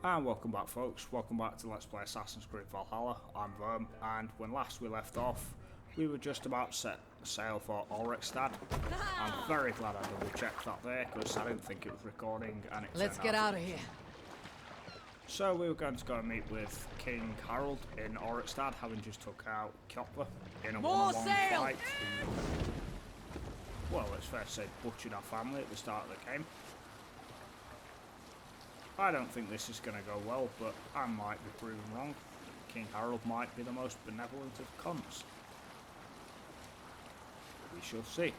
And welcome back folks, welcome back to Let's Play Assassin's Creed Valhalla. I'm Verm, and when last we left off, we were just about to set sail for Ulrichstad. I'm very glad I double checked that there, because I didn't think it was recording, and it Let's get out of here. So we were going to go and meet with King Harold in Ulrichstad, having just took out Kjotve in a one-on-one fight. Well, it's fair to say butchered our family at the start of the game. I don't think this is going to go well, but I might be proven wrong. King Harold might be the most benevolent of cunts. We shall see.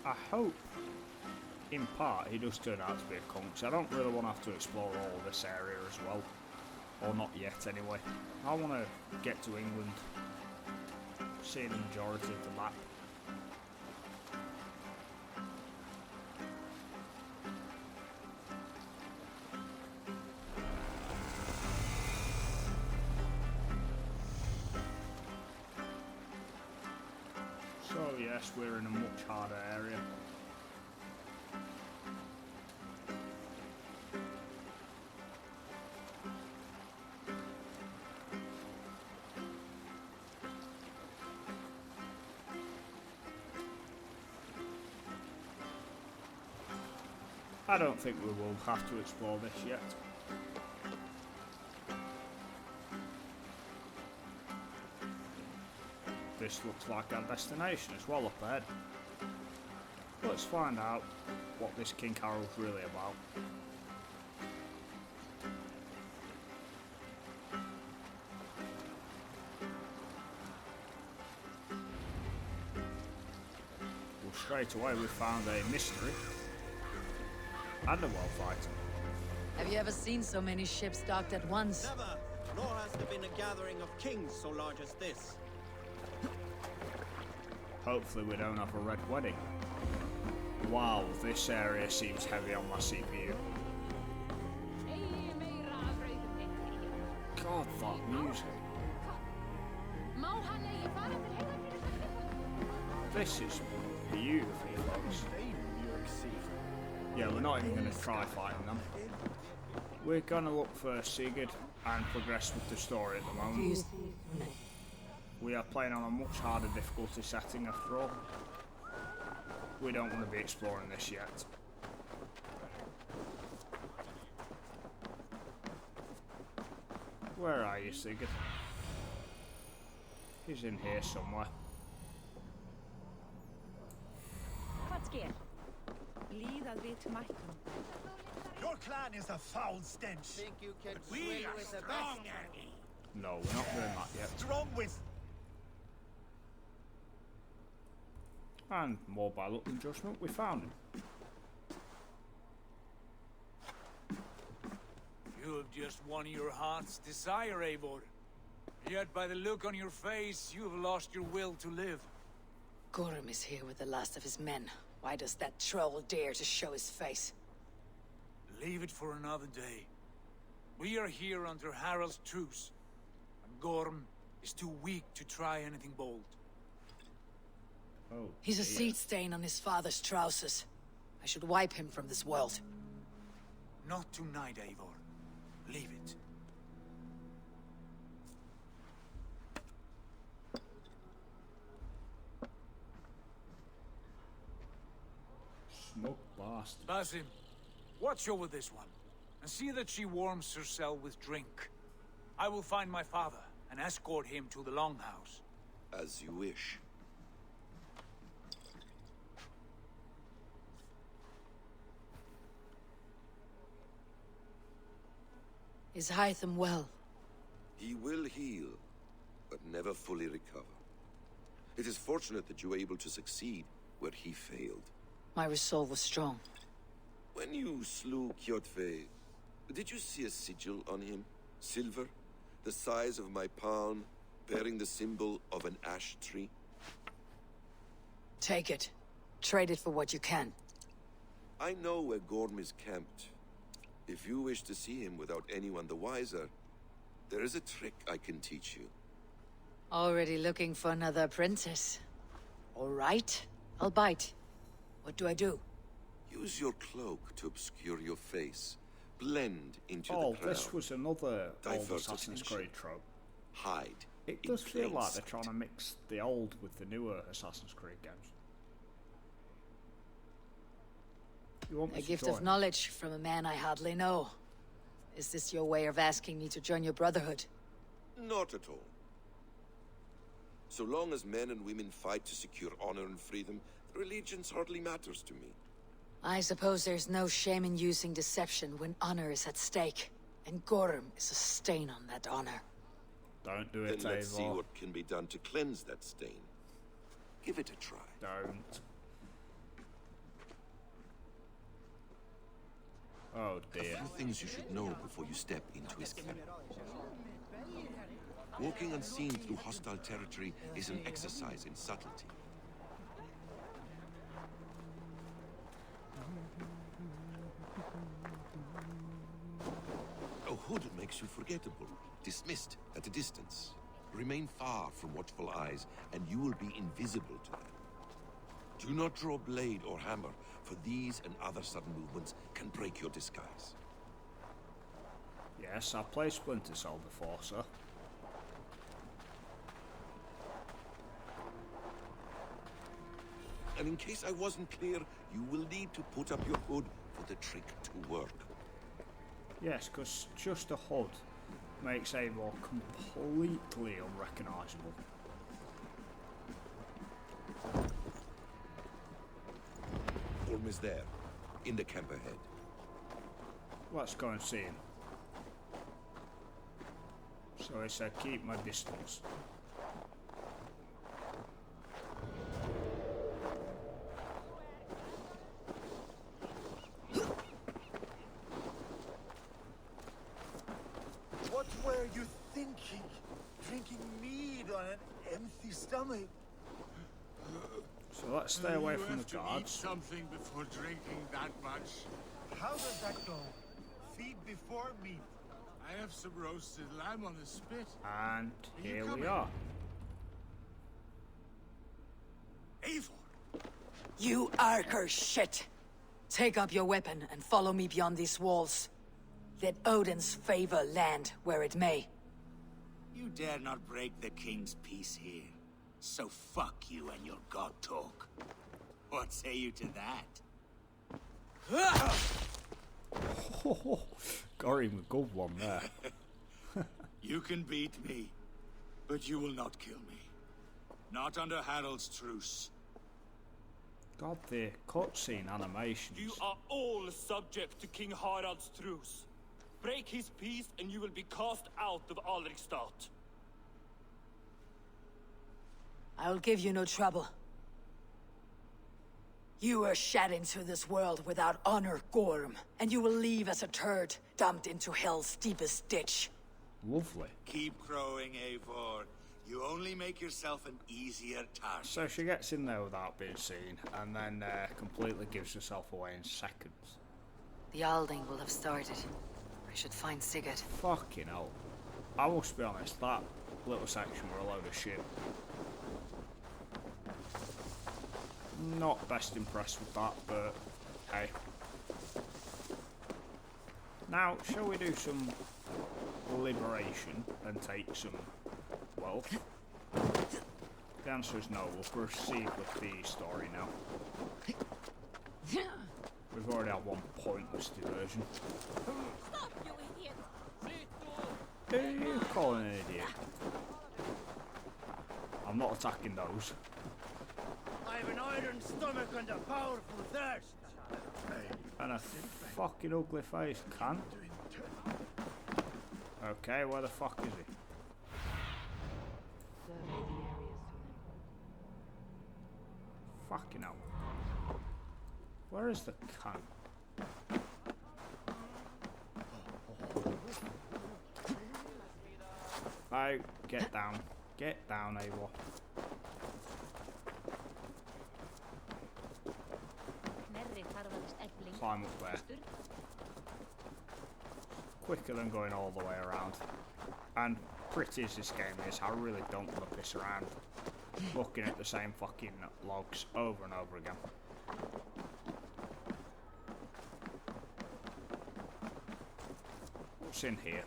I hope, in part, he does turn out to be a cunt, so I don't really want to have to explore all of this area as well. Or not yet, anyway. I want to get to England, see the majority of the map. So yes, we're in a much harder area. I don't think we will have to explore this yet. This looks like our destination as well up ahead. Let's find out what this King Harold's really about. Well, straight away we found a mystery. And a wealth item. Have you ever seen so many ships docked at once? Never! Nor has there been a gathering of kings so large as this. Hopefully we don't have a red wedding. Wow, this area seems heavy on my CPU. God, that music. This is beautiful, folks. Yeah, we're not even going to try fighting them. We're going to look for Sigurd and progress with the story at the moment. We are playing on a much harder difficulty setting after all. We don't want to be exploring this yet. Where are you, Sigurd? He's in here somewhere. Your clan is a foul stench. Think you can We swing are with the strong, best? Annie. No, we're not doing that yet. Strong with... And more by luck than judgment, we found him. You have just won your heart's desire, Eivor. Yet by the look on your face, you have lost your will to live. Gorm is here with the last of his men. Why does that troll dare to show his face? Leave it for another day. We are here under Harald's truce, and Gorm is too weak to try anything bold. Oh, He's a dear. seed stain on his father's trousers. I should wipe him from this world. Not tonight, Eivor. Leave it. Smug bastard. Basim, watch over this one, and see that she warms herself with drink. I will find my father and escort him to the Longhouse. As you wish. Is Hytham well? He will heal, but never fully recover. It is fortunate that you were able to succeed where he failed. My resolve was strong. When you slew Kjotve, did you see a sigil on him? Silver, the size of my palm, bearing the symbol of an ash tree? Take it. Trade it for what you can. I know where Gorm is camped. If you wish to see him without anyone the wiser, there is a trick I can teach you. Already looking for another apprentice. All right, I'll bite. What do I do? Use your cloak to obscure your face. Blend into Oh, the crowd. this was another old Divert Assassin's attention. Creed trope. Hide. It in does feel plain like they're sight. trying to mix the old with the newer Assassin's Creed games. You want me A to gift join? of knowledge from a man I hardly know. Is this your way of asking me to join your brotherhood? Not at all. So long as men and women fight to secure honor and freedom, their allegiance hardly matters to me. I suppose there's no shame in using deception when honor is at stake. And Gorm is a stain on that honor. Don't do it, Then let's see Eivor. what can be done to cleanse that stain. Give it a try. Don't. Oh A dear. few things you should know before you step into his camp. Walking unseen through hostile territory is an exercise in subtlety. A hood makes you forgettable, dismissed at a distance. Remain far from watchful eyes, and you will be invisible to them. Do not draw blade or hammer, for these and other sudden movements can break your disguise. Yes, I've played Splinter Cell before, sir. And in case I wasn't clear, you will need to put up your hood for the trick to work. Yes, because just a hood makes Eivor completely unrecognisable. Orm is there, in the camp ahead. Let's go and see him. So he said keep my distance. What were you thinking? Drinking mead on an empty stomach? So let's stay away You from have the to eat guards. something before drinking that much. How does that go? Feed before meat. I have some roasted lamb on the spit. And you here we coming? are. Eivor! You Arker shit! Take up your weapon and follow me beyond these walls. Let Odin's favor land where it may. You dare not break the king's peace here. So fuck you and your god talk. What say you to that? Got him a good one there. You can beat me, but you will not kill me. Not under Harald's truce. God, the cutscene animations. You are all subject to King Harald's truce. Break his peace and you will be cast out of Alrikstad. I'll give you no trouble. You were shed into this world without honor, Gorm, and you will leave as a turd, dumped into hell's deepest ditch. Lovely. Keep crowing, Eivor. You only make yourself an easier target. So she gets in there without being seen, and then completely gives herself away in seconds. The Alding will have started. I should find Sigurd. Fucking hell. I must be honest, that little section were a load of shit. Not best impressed with that, but hey. Now, shall we do some liberation and take some wealth? The answer is no. We'll proceed with the story now. We've already had one pointless diversion. Stop, you idiot! Who are you calling an idiot? I'm not attacking those. I have an iron stomach and a powerful thirst. And a fucking ugly face, can? Okay, where the fuck is he? Fucking hell. Where is the can? Oh, get down. Get down, Eivor. Knerri þarf aðeins efling. Climb up there. quicker than going all the way around. And pretty as this game is, I really don't want to piss around looking at the same fucking logs over and over again. What's in here?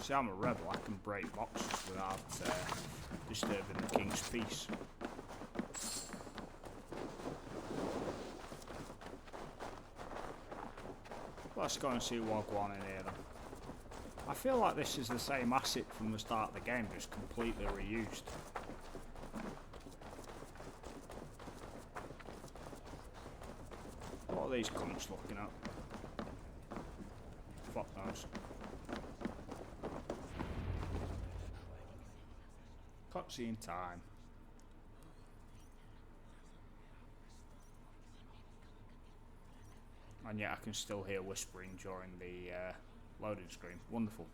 See, I'm a rebel, I can break boxes without disturbing the king's peace. Let's go and see what go on in here then. I feel like this is the same asset from the start of the game, just completely reused. What are these cunts looking at? Fuck knows. Cutscene time. And yet I can still hear whispering during the loading screen. Wonderful.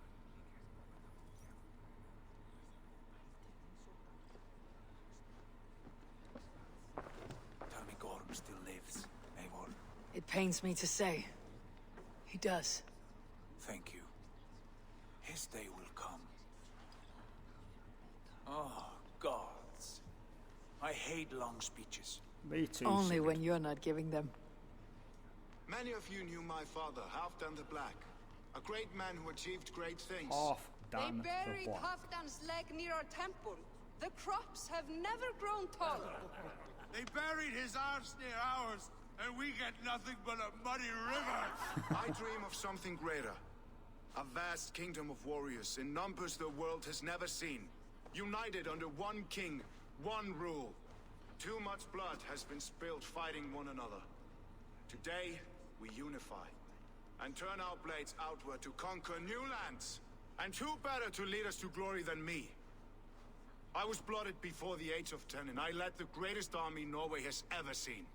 Tell me Gorm still lives, Eivor. It pains me to say. He does. Thank you. His day will come. Oh, gods. I hate long speeches. Me too. Only Sigurd. when you're not giving them. Many of you knew my father, Halfdan the Black. A great man who achieved great things. Off, They Dan buried the Black. Halfdan's leg near our temple. The crops have never grown taller. They buried his arse near ours, and we get nothing but a muddy river. I dream of something greater. A vast kingdom of warriors in numbers the world has never seen. United under one king, one rule. Too much blood has been spilled fighting one another. Today, we unify and turn our blades outward to conquer new lands. And who better to lead us to glory than me? I was blooded before the age of 10, and I led the greatest army Norway has ever seen.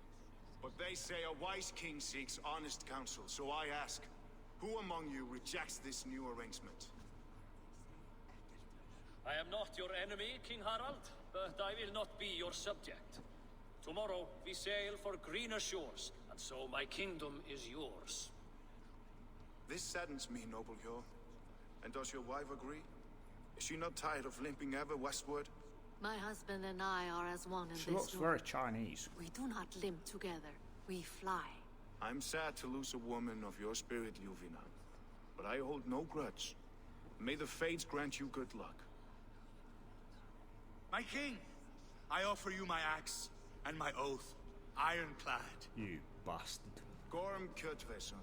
But they say a wise king seeks honest counsel, so I ask, who among you rejects this new arrangement? I am not your enemy, King Harald, but I will not be your subject. Tomorrow we sail for greener shores, and so my kingdom is yours. This saddens me, noble Hjor. And does your wife agree? Is she not tired of limping ever westward? My husband and I are as one in She this looks war. very Chinese. We do not limp together. We fly. I'm sad to lose a woman of your spirit, Ljuvina. But I hold no grudge. May the fates grant you good luck. My king, I offer you my axe and my oath, ironclad. You bastard. Gorm Kjotveson,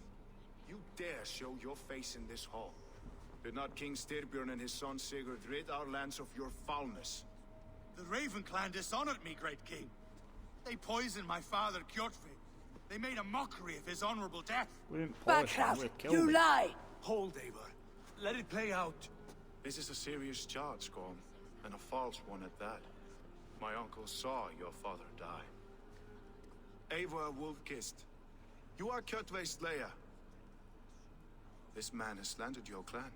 you dare show your face in this hall. Did not King Styrbjörn and his son Sigurd rid our lands of your foulness? The Raven clan dishonored me, great king. They poisoned my father, Kjotve. They made a mockery of his honorable death. We didn't polish him, Backhouse, we killed you him. lie! Hold, Eivor. Let it play out. This is a serious charge, Gorm, and a false one at that. My uncle saw your father die. Eivor Wolfkist, you are Kjotve's slayer. This man has slandered your clan.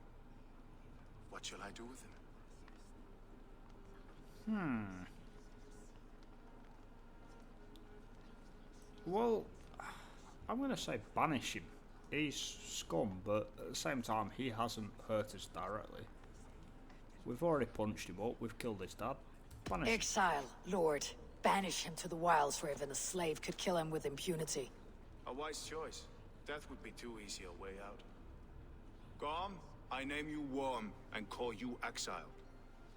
What shall I do with him? Well, I'm going to say banish him. He's scum, but at the same time, he hasn't hurt us directly. We've already punched him up, we've killed his dad. Banish him. Exile, Lord. Banish him to the wilds where even a slave could kill him with impunity. A wise choice. Death would be too easy a way out. Gorm, I name you Worm and call you exiled.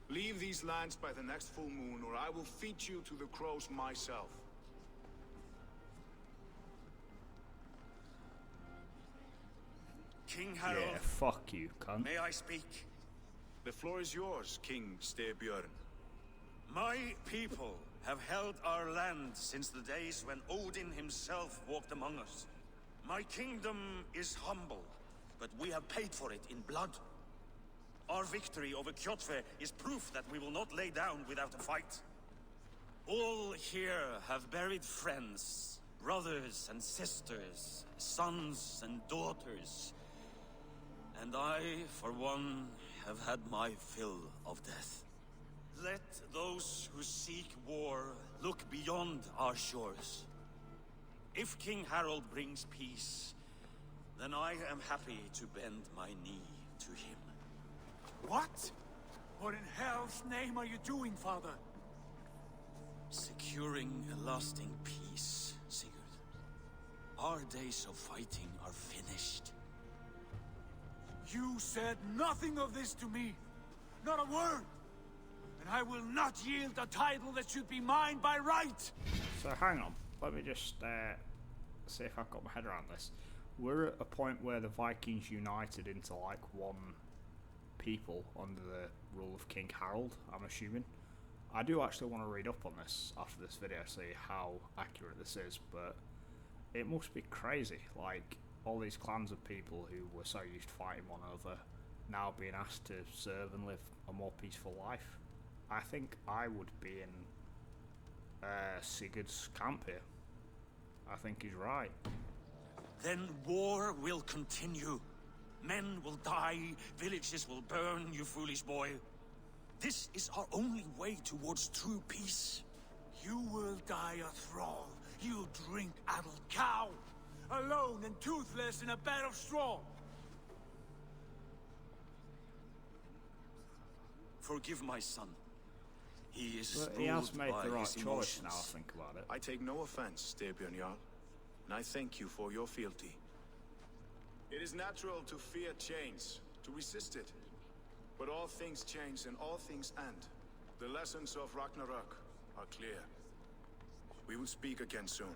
Leave these lands by the next full moon, or I will feed you to the crows myself. King Harald, Yeah, fuck you, cunt. may I speak? The floor is yours, King Styrbjörn. My people have held our land since the days when Odin himself walked among us. My kingdom is humble, but we have paid for it in blood. Our victory over Kjotve is proof that we will not lay down without a fight. All here have buried friends, brothers and sisters, sons and daughters. And I, for one, have had my fill of death. Let those who seek war look beyond our shores. If King Harold brings peace, then I am happy to bend my knee to him. What? What in hell's name are you doing, father? Securing a lasting peace, Sigurd. Our days of fighting are finished. You said nothing of this to me. Not a word. And I will not yield a title that should be mine by right. So hang on. Let me just see if I've got my head around this. We're at a point where the Vikings united into like one people under the rule of King Harold, I'm assuming. I do actually want to read up on this after this video, see how accurate this is, but it must be crazy, like all these clans of people who were so used to fighting one another now being asked to serve and live a more peaceful life. I think I would be in Sigurd's camp here. I think he's right. Then war will continue. Men will die, villages will burn, you foolish boy. This is our only way towards true peace. You will die a thrall. You'll drink addled cow. Alone and toothless in a bed of straw. Forgive my son. He is He has ruled made by the right his choice emotions. now, I think about it. I take no offense, Styrbjörn Jarl, and I thank you for your fealty. It is natural to fear change, to resist it. But all things change and all things end. The lessons of Ragnarok are clear. We will speak again soon.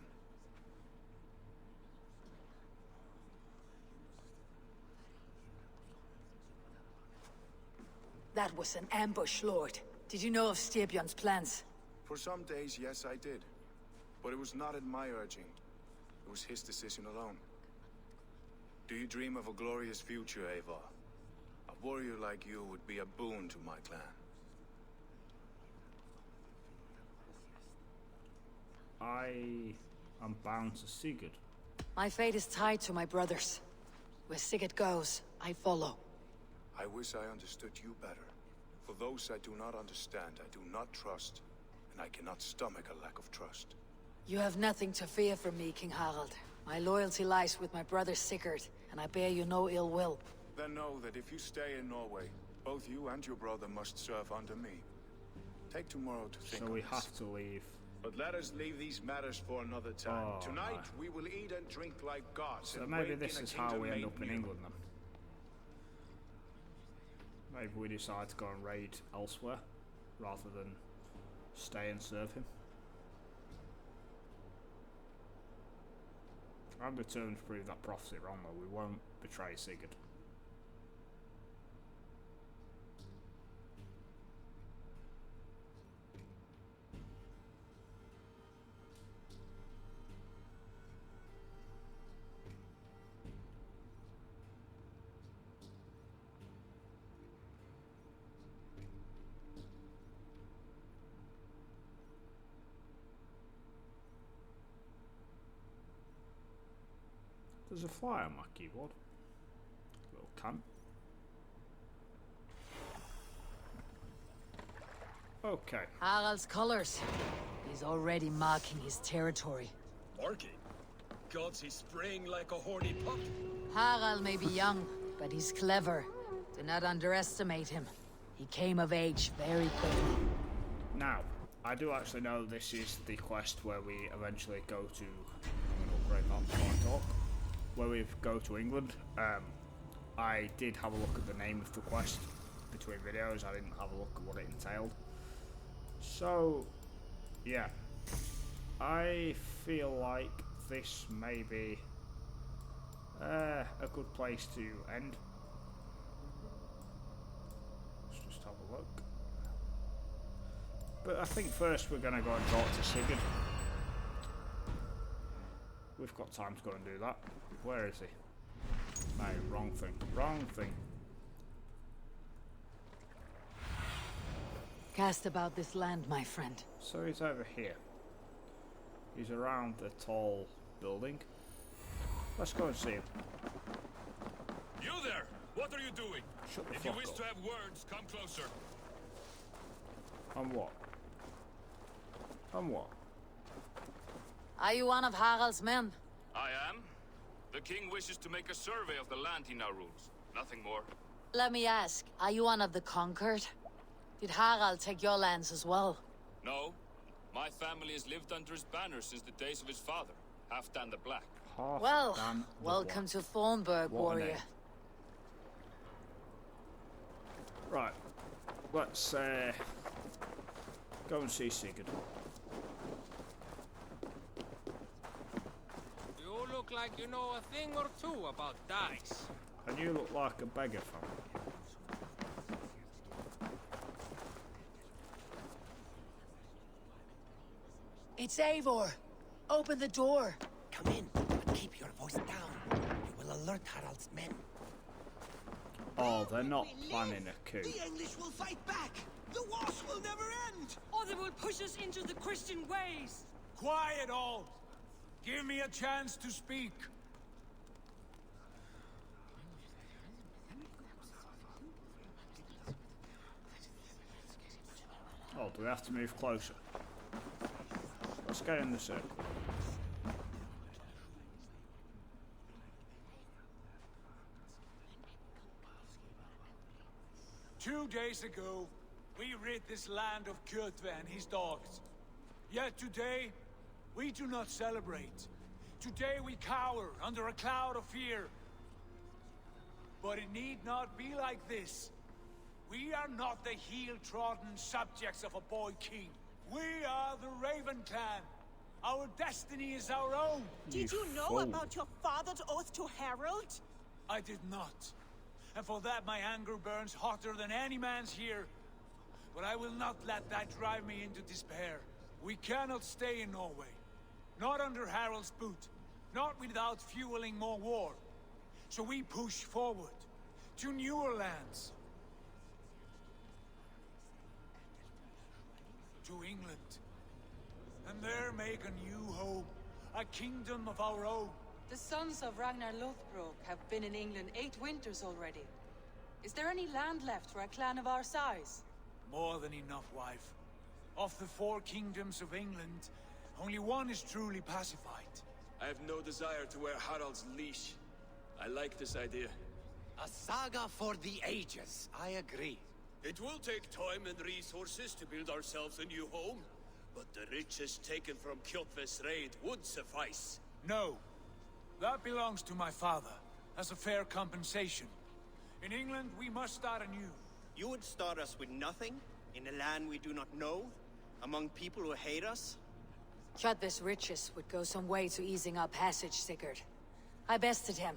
That was an ambush, Lord. Did you know of Styrbjörn's plans? For some days, yes, I did. But it was not at my urging. It was his decision alone. Do you dream of a glorious future, Eivor? A warrior like you would be a boon to my clan. I am bound to Sigurd. My fate is tied to my brother's. Where Sigurd goes, I follow. I wish I understood you better. For those I do not understand, I do not trust, and I cannot stomach a lack of trust. You have nothing to fear from me, King Harald. My loyalty lies with my brother Sigurd, and I bear you no ill will. Then know that if you stay in Norway, both you and your brother must serve under me. Take tomorrow to think So we on this. have to leave. But let us leave these matters for another time. Oh, Tonight, my. we will eat and drink like gods. So and maybe wake this in a is how kingdom we end made up in new. England then. Maybe we decide to go and raid elsewhere rather than stay and serve him. I'm determined to prove that prophecy wrong though. We won't betray Sigurd. There's a fly on my keyboard. Little cunt. Okay. Harald's colors. He's already marking his territory. Marking? Gods, he's spraying like a horny pup. Harald may be young, but he's clever. Do not underestimate him. He came of age very quickly. Now, I do actually know this is the quest where we eventually go to... I'm going to upgrade that before I talk. Where we go to England. I did have a look at the name of the quest between videos. I didn't have a look at what it entailed. So, yeah. I feel like this may be a good place to end. Let's just have a look. But I think first we're going to go and talk to Sigurd. We've got time to go and do that. Where is he? No, wrong thing. Wrong thing. Cast about this land, my friend. So he's over here. He's around the tall building. Let's go and see him. You there! What are you doing? Shut the If you fuck wish up. to have words, come closer. On what? On what? Are you one of Harald's men? I am. The king wishes to make a survey of the land he now rules. Nothing more. Let me ask, are you one of the conquered? Did Harald take your lands as well? No. My family has lived under his banner since the days of his father, Halfdan the Black. Well, welcome to Thornburg, warrior. Right. Let's go and see Sigurd. You look like you know a thing or two about dice. And you look like a beggar family. It's Eivor. Open the door. Come in, but keep your voice down. You will alert Harald's men. Oh, they're not planning a coup. The English will fight back! The wars will never end! Or they will push us into the Christian ways! Quiet all! Give me a chance to speak. Oh, do we have to move closer? Let's get in the circle. Two days ago, we rid this land of Kjotve and his dogs. Yet today, we do not celebrate. Today we cower under a cloud of fear. But it need not be like this. We are not the heel-trodden subjects of a boy king. We are the Raven clan. Our destiny is our own. Did you know about your father's oath to Harald? I did not. And for that my anger burns hotter than any man's here. But I will not let that drive me into despair. We cannot stay in Norway. Not under Harald's boot. Not without fueling more war. So we push forward. To newer lands. To England. And there make a new home. A kingdom of our own. The sons of Ragnar Lothbrok have been in England 8 winters already. Is there any land left for a clan of our size? More than enough, wife. Of the 4 kingdoms of England, only one is truly pacified. I have no desire to wear Harald's leash. I like this idea. A saga for the ages, I agree. It will take time and resources to build ourselves a new home, but the riches taken from Kjotve's raid would suffice. No. That belongs to my father, as a fair compensation. In England, we must start anew. You would start us with nothing? In a land we do not know? Among people who hate us? Kjotve's riches would go some way to easing our passage, Sigurd. I bested him.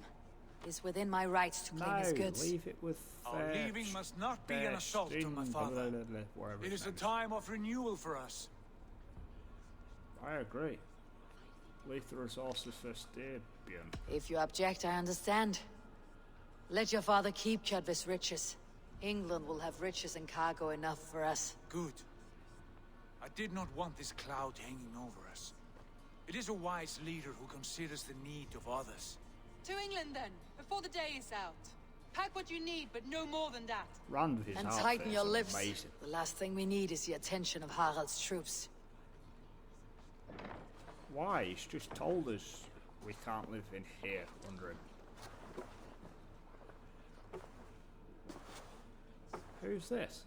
It is within my rights to claim his goods. Leave it with Our leaving must not be an assault on my father. It is a time of renewal for us. I agree. Leave the resources for Styrbjörn. If you object, I understand. Let your father keep Kjotve's riches. England will have riches and cargo enough for us. Good. I did not want this cloud hanging over us. It is a wise leader who considers the need of others. To England then, before the day is out. Pack what you need, but no more than that. Rand with his And outfit tighten your is lips. amazing. The last thing we need is the attention of Harald's troops. Why? He's just told us we can't live in here under him. Who's this?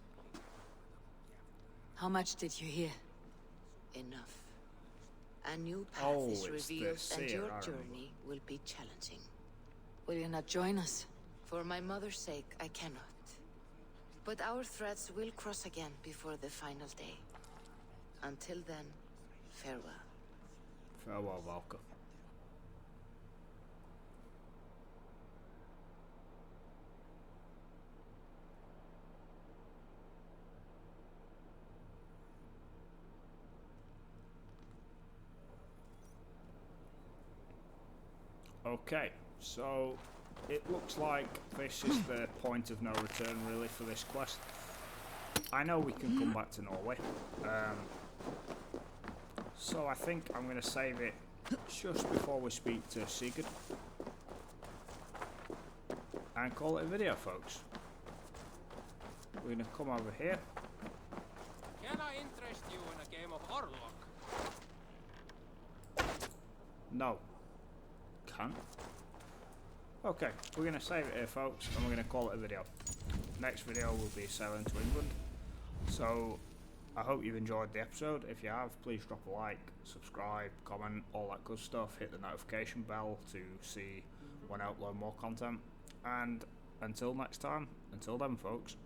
How much did you hear? Enough. A new path Oh, is it's the revealed, seer, and your I remember. journey will be challenging. Will you not join us? For my mother's sake, I cannot. But our threads will cross again before the final day. Until then, farewell. Farewell, Valka. Okay, so it looks like this is the point of no return really for this quest. I know we can come back to Norway, so I think I'm going to save it just before we speak to Sigurd and call it a video, folks. We're going to come over here. Can I interest you in a game of Orlok? No. Can't. Okay, we're going to save it here, folks, and we're going to call it a video. Next video will be sailing to England. So, I hope you've enjoyed the episode. If you have, please drop a like, subscribe, comment, all that good stuff. Hit the notification bell to see when I upload more content. And until next time, until then, folks,